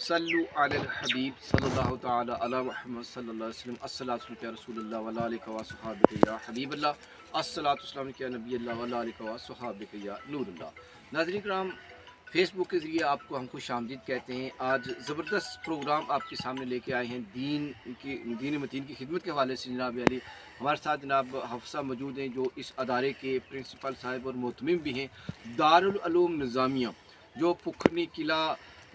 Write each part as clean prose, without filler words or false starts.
सल्लु अलल हबीब सल्लल्लाहु तआला अला मुहम्मद सल्लल्लाहु अलैहि वसल्लम अस्सलातु या रसूलल्लाह व अला आलिका व सहाबिका या हबीबल्लाह अस्सलातु वस्सलामु या नबील्लाह व अला आलिका व सहाबिका या नूरुल्लाह। नाज़रीन किराम, फेसबुक के ज़रिए आपको हम खुशामदीद कहते हैं। आज ज़बरदस्त प्रोग्राम आपके सामने लेके आए हैं दीन मतीन की खिदमत के हवाले से। जनाब अली हमारे साथ जनाब हफ्सा मौजूद हैं, जो इस अदारे के प्रिंसिपल साहिब और मोहतमिम भी हैं। दारुल उलूम निज़ामिया जो पुखरनी किला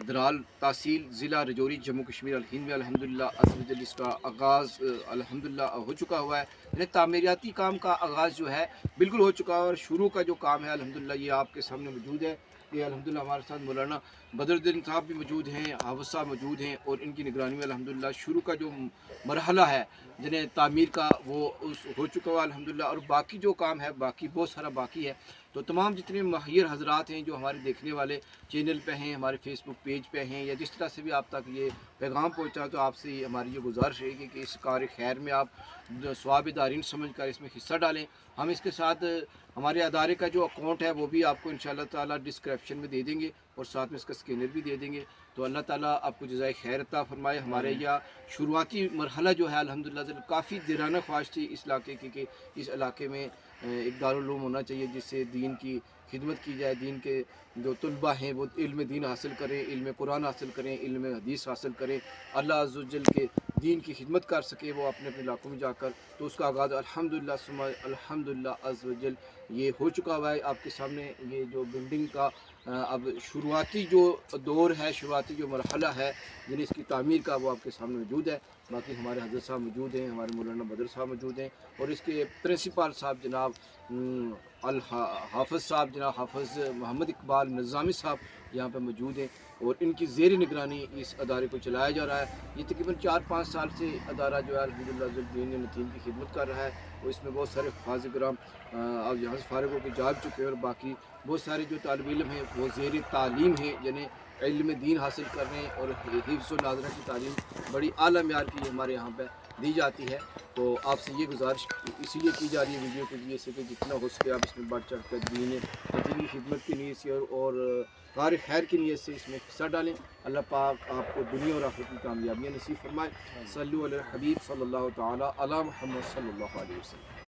दराल तहसील ज़िला रजौरी जम्मू कश्मीर अल हिंद में अल्हम्दुलिल्लाह अज़्ज़ इसका आगाज़ अल्हम्दुलिल्लाह हो चुका हुआ है। यानी तामीराती काम का आगाज़ जो है बिल्कुल हो चुका है, और शुरू का जो काम है अल्हम्दुलिल्लाह ये आपके सामने मौजूद है। ये अल्हम्दुलिल्लाह हमारे साथ मौलाना बदरुद्दीन साहब भी मौजूद हैं, हाफ़िज़ साहब मौजूद हैं, और इनकी निगरानी में अल्हम्दुलिल्लाह शुरू का जो मरहला है जिन्हें तामीर का वो हो चुका हुआ अल्हम्दुलिल्लाह। और बाकी जो काम है बाकी बहुत सारा बाकी है। तो तमाम जितने माहिर हजरात हैं जो हमारे देखने वाले चैनल पे हैं, हमारे फेसबुक पेज पे हैं, या जिस तरह से भी आप तक ये पैगाम पहुँचा, तो आपसे हमारी ये गुजारिश रहेगी कि इस कार खैर में आप स्वाब दारीन समझ कर इसमें हिस्सा डालें। हम इसके साथ हमारे अदारे का जो अकाउंट है वो भी आपको इंशाअल्लाह ताला डिस्क्रिप्शन में दे देंगे, और साथ में इसका स्कैनर भी दे देंगे। तो अल्लाह ताला आपको जज़ाए खैर अता फरमाए। हमारे यहाँ शुरुआती मरहला जो है अल्हम्दुलिल्लाह काफ़ी दिराना ख्वाहिश थी इस इलाके की कि इस इलाके में एक दारुल उलूम होना चाहिए जिससे दीन की खिदमत की जाए। दीन के जो तलबा हैं वो इल्म दीन हासिल करें, इल्म कुरान हासिल करें, इल्म हदीस हासिल करें, अल्लाह अज़्ज़ व जल के दीन की खिदमत कर सके वो अपने अपने इलाकों में जाकर। तो उसका आगाज़ अल्हम्दुलिल्लाह सुम्मा अल्हम्दुलिल्लाह अज़्ज़ व जल ये हो चुका हुआ है। आपके सामने ये जो बिल्डिंग का अब शुरुआती जो दौर है, शुरुआती जो मरहला है जिन्हें इसकी तामीर का, वो आपके सामने मौजूद है। बाकी हमारे हज़रत साहब मौजूद हैं, हमारे मौलाना बदर साहब मौजूद हैं, और इसके प्रिंसिपल साहब जनाब हाफ़िज़ साहब, जनाब हाफ़िज़ मोहम्मद इकबाल निज़ामी साहब यहाँ पे मौजूद हैं, और इनकी ज़ेर निगरानी इस अदारे को चलाया जा रहा है। ये तकरीबन 4-5 साल से अदारा जो है अल्हम्दुलिल्लाह दीन मतीन की खिदमत कर रहा है, और इसमें बहुत सारे हफ़ाज़ किराम अब यहाँ से फ़ारिग होकर जा चुके हैं, और बाकी बहुत सारे जो तालिब इल्म हैं वो ज़ेर तालीम हैं, यानी इल्म दीन हासिल कर रहे हैं, और हिफ्ज़ व नाज़रा की तालीम बड़ी आला मेयार की हमारे यहाँ पर दी जाती है। तो आपसे ये गुजारिश इसीलिए की जा रही है वीडियो के लिए से कि जितना हो सके आप इसमें बढ़ चढ़ कर दीन की खिदमत की नीयत से और कार खैर की नीयत से इसमें हिस्सा डालें। अल्लाह पाक आपको दुनिया और आखिरत की कामयाबियाँ नसीब फरमाए। सल्लु अलल हबीब सल्लल्लाहु तआला अला मुहम्मद सल्लल्लाहु अलैहि वसल्लम।